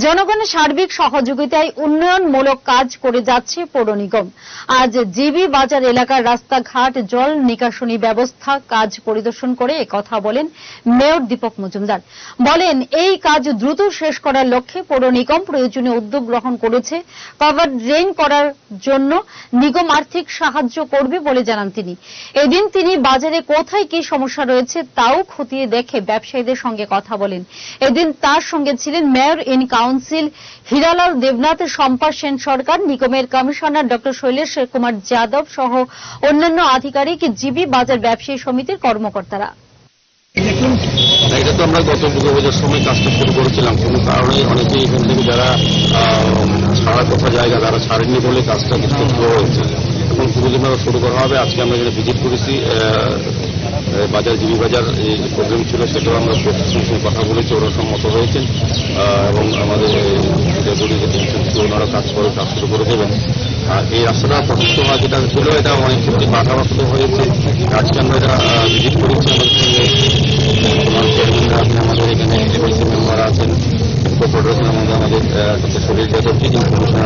জনগণের সার্বিক সহযোগিতায় উন্নয়নমূলক কাজ করে যাচ্ছে পৌর নিগম। আজ জিবি বাজার এলাকার রাস্তাঘাট, জল নিকাশনী ব্যবস্থা কাজ পরিদর্শন করে একথা বলেন মেয়র দীপক মজুমদার। বলেন, এই কাজ দ্রুত শেষ করার লক্ষ্যে পৌর নিগম প্রয়োজনীয় উদ্যোগ গ্রহণ করেছে। কভার ড্রেন করার জন্য নিগম আর্থিক সাহায্য করবে বলে জানান তিনি। এদিন তিনি বাজারে কোথায় কি সমস্যা রয়েছে তাও খতিয়ে দেখে ব্যবসায়ীদের সঙ্গে কথা বলেন। এদিন তার সঙ্গে ছিলেন mayor in council Hiralal Debnath, Shampa Sen Sarkar, নিগমের কমিশনার ডক্টর শৈলেশ কুমার যাদব সহ অন্যান্য আধিকারিক, জিবি বাজার ব্যবসায়ী সমিতির কর্মকর্তারা। এটা তো আমরা গত দুর্গাপূজার সময় কাজটা শুরু করেছিলাম, কোনো কারণে অনেকেই এখান থেকে যারা ছাড়ার কথা জায়গা তারা ছাড়েননি বলে কাজটা কিছু স্লো হয়েছে। এখন পুরো শুরু করা হবে। আজকে আমরা এখানে ভিজিট করেছি বাজার, জিবি বাজার এই প্রোগ্রাম ছিল, সেটাও আমরা প্রশাসনের সঙ্গে কথা বলেছি, ওরা সম্মত হয়েছেন এবং আমাদের ওনারা কাজ শুরু করে দেবেন। আর এই রাস্তাটা প্রশস্ত হওয়া যেটা ছিল এটা অনেক ক্ষেত্রে বাধাগ্রস্ত হয়েছে। আজকে আমরা এটা ভিজিট করেছি। আমাদের এখানে এমএলসি মেম্বার আছেন, কর্পোরেটর আছেন, আমাদের ডক্টর শৈলেশ যাদবজি, যিনি কমিশনার